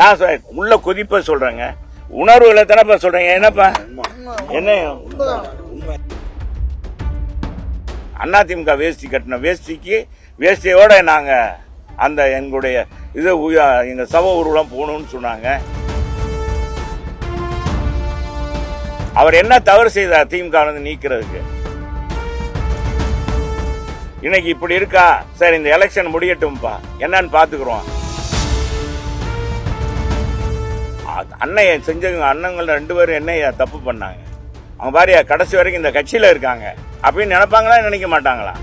நான் உள்ள கொதிப்ப சொல்றேங்க, உணர்வுகளை தானப்பா சொல்றீங்க. என்னப்பா என்ன அதிமுக வேஷ்டி கட்டின வேஷ்டிக்கு வேஷ்டியோட நாங்க அந்த எங்களுடைய இது எங்க சவ ஊர்வலம் போகணும்னு சொன்னாங்க. அவர் என்ன தவறு செய்தார் திமுக நீக்கிறதுக்கு? இன்னைக்கு இப்படி இருக்கா? சரி, இந்த எலெக்ஷன் முடியட்டும்பா, என்னன்னு பாத்துக்கிறோம். அன்னைய செஞ்சவங்க அண்ணங்கள் 2 பேரும் என்ன தப்பு பண்ணாங்க? அவங்க பாரியா கடைசி வரைக்கும் இந்த கட்சியில இருக்காங்க அப்படின்னு நினைப்பாங்களா, நினைக்க மாட்டாங்களா?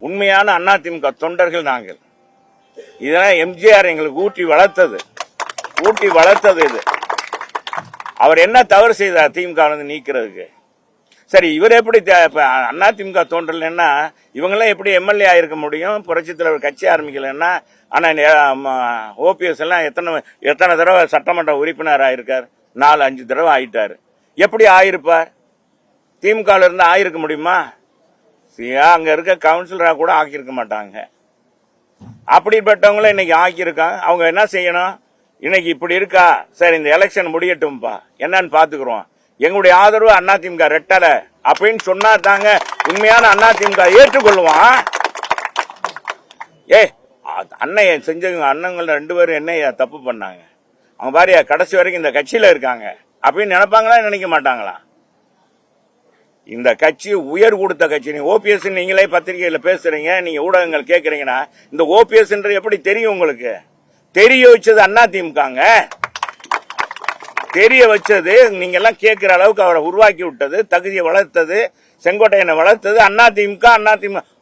உண்மையான அதிமுக தொண்டர்கள் நாங்கள். இதெல்லாம் எம்ஜிஆர் எங்களுக்கு ஊட்டி வளர்த்தது இது. அவர் என்ன தவறு செய்தார் திமுக நீக்கிறதுக்கு? சரி, இவர் எப்படி அதிமுக தோன்றலன்னா இவங்கெல்லாம் எப்படி எம்எல்ஏ ஆயிருக்க முடியும்? புரட்சித் தலைவர் கட்சி ஆரம்பிக்கலன்னா. ஆனா ஓபிஎஸ் எல்லாம் எத்தனை தடவை சட்டமன்ற உறுப்பினர் ஆயிருக்கார்? 4-5 தடவை ஆயிட்டாரு. எப்படி ஆயிருப்பார்? திமுக இருந்து ஆயிருக்க முடியுமா? அங்க இருக்க கவுன்சிலரா கூட ஆக்கியிருக்க மாட்டாங்க. அப்படிப்பட்டவங்களும் இன்னைக்கு ஆக்கியிருக்காங்க. அவங்க என்ன செய்யணும்? இன்னைக்கு இப்படி இருக்கா? சரி, இந்த எலெக்ஷன் முடியட்டும்பா, என்னன்னு பாத்துக்கிறோம். எங்களுடைய ஆதரவு அதிமுக ரெட்டலை அப்படின்னு சொன்னா தாங்க உண்மையான அதிமுக ஏற்றுக்கொள்வான். அன்னைய செஞ்சவங்க அண்ணங்கள் 2 பேரும் என்ன தப்பு பண்ணாங்க? அவங்க பாரியா கடைசி வரைக்கும் இந்த கட்சியில இருக்காங்க அப்படின்னு நினைப்பாங்களா, நினைக்க மாட்டாங்களா? இந்த கட்சி உயர் கொடுத்த கட்சி. நீங்க ஓபிஎஸ் நீங்களே பத்திரிகையில பேசுறீங்க, நீங்க ஊடகங்கள் கேட்கறீங்கன்னா இந்த ஓபிஎஸ் எப்படி தெரியும் உங்களுக்கு? தெரிய வச்சது அதிமுகங்க. தெரிய வச்சது நீங்க எல்லாம் கேட்கிற அளவுக்கு அவரை உருவாக்கி விட்டது, தகுதியை வளர்த்தது, செங்கோட்டையனை வளர்த்தது அதிமுக.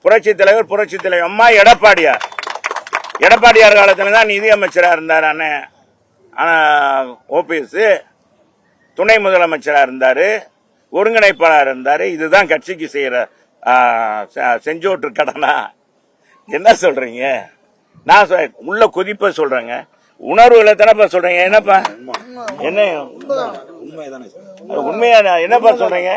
புரட்சி தலைவர் அம்மா எடப்பாடியார் காலத்துல தான் நிதி அமைச்சரா இருந்தார் ஓபிஎஸ். துணை முதலமைச்சரா இருந்தாரு, ஒருங்கிணைப்பாளர் இருந்தாரு. இதுதான் கட்சிக்கு செய்யற செஞ்சோட்டு கடனா? என்ன சொல்றீங்க? நான் உள்ள கொதிப்ப சொல்றேங்க, உணர்வுகளை தானப்பா சொல்றீங்க. என்னப்பா என்ன உண்மையா என்னப்பா சொல்றீங்க?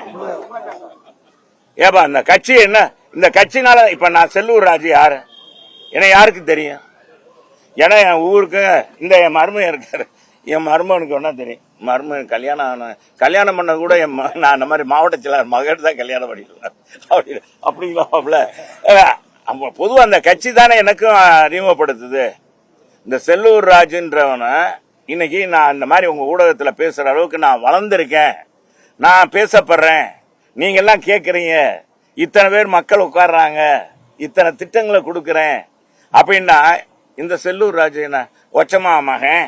ஏப்பா இந்த கட்சி என்ன? இந்த கட்சினால இப்ப நான் செல்லூர் ராஜு யாரு? ஏன்னா யாருக்கு தெரியும்? ஏன்னா என் ஊருக்கு இந்த என் மருமகன் இருக்காரு, என் மருமகனுக்கு ஒன்னா தெரியும். மருமகன் கல்யாணம் பண்ணது கூட நான் அந்த மாதிரி மாவட்ட செயலாளர் மகன் தான் கல்யாணம் பண்ணிடுவேன் அப்படிங்களா? பொதுவாக அந்த கட்சி தானே எனக்கும் அறிமுகப்படுத்துது. இந்த செல்லூர் ராஜுன்றவனை இன்னைக்கு நான் இந்த மாதிரி உங்க ஊடகத்துல பேசுற அளவுக்கு நான் வளர்ந்திருக்கேன், நான் பேசப்படுறேன், நீங்க எல்லாம் கேட்கறீங்க, இத்தனை பேர் மக்கள் உட்கார்றாங்க, இத்தனை திட்டங்களை கொடுக்கறேன் அப்படின்னா இந்த செல்லூர் ராஜு என்ன ஒச்சமா மகன்?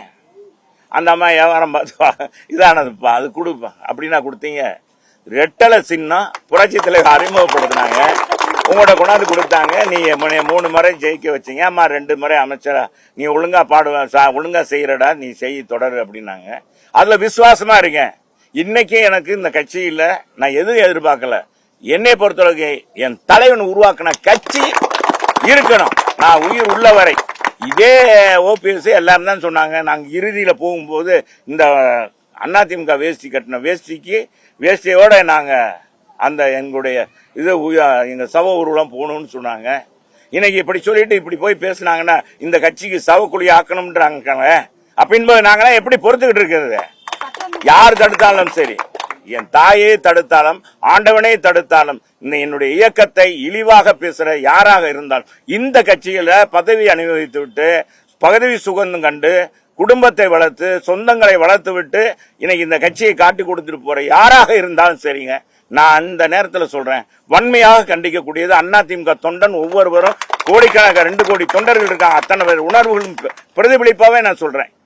அந்த அம்மா வியாபாரம் பார்த்து இதானதுப்பா, அது கொடுப்பா அப்படின்னா கொடுத்தீங்க. ரெட்டலை சின்னம் புரட்சி தலைவர் அறிமுகப்படுத்தினாங்க, உங்களோட கொண்டாந்து கொடுத்தாங்க. நீ 3 முறை ஜெயிக்க வச்சீங்க, அம்மா 2 முறை அமைச்சரா, நீ ஒழுங்கா ஒழுங்கா செய்யறடா, நீ செய் தொடரு அப்படின்னாங்க. அதுல விசுவாசமா இருக்கேன். இன்னைக்கு எனக்கு இந்த கட்சியில நான் எதுவும் எதிர்பார்க்கல. என்னை பொறுத்தளவுக்கு என் தலைவன் உருவாக்கின கட்சி இருக்கணும், நான் உயிர் உள்ள வரை. இதே ஓபிஎஸ் எல்லாரும் தான் சொன்னாங்க. நாங்க இறுதியில போகும்போது இந்த அதிமுக வேஷ்டி கட்டின வேஷ்டிக்கு வேஷ்டியோட நாங்க அந்த எங்களுடைய இது எங்க சவ ஊர்வலம் போகணும்னு சொன்னாங்க. இன்னைக்கு இப்படி சொல்லிட்டு இப்படி போய் பேசினாங்கன்னா இந்த கட்சிக்கு சவக்குழி ஆக்கணும்ன்றாங்க. அப்படின்போது நாங்களாம் எப்படி பொறுத்துக்கிட்டு இருக்கிறது? யார் தடுத்தாலும் சரி, என் தாயே தடுத்தாலும் ஆண்டவனே தடுத்தாலும் இந்த என்னுடைய இயக்கத்தை இழிவாக பேசுற யாராக இருந்தாலும் இந்த கட்சியில பதவி அனுபவித்து விட்டு பதவி சுகந்தம் கண்டு குடும்பத்தை வளர்த்து சொந்தங்களை வளர்த்து விட்டு இன்னைக்கு இந்த கட்சியை காட்டி கொடுத்துட்டு போற யாராக இருந்தாலும் சரிங்க, நான் அந்த நேரத்தில் சொல்றேன், வன்மையாக கண்டிக்கக்கூடியது அதிமுக தொண்டன் ஒவ்வொருவரும். கோடிக்கணக்கான 2 கோடி தொண்டர்கள் இருக்காங்க, அத்தனை பேர் உணர்வுகளும் பிரதிபலிப்பாவே நான் சொல்றேன்.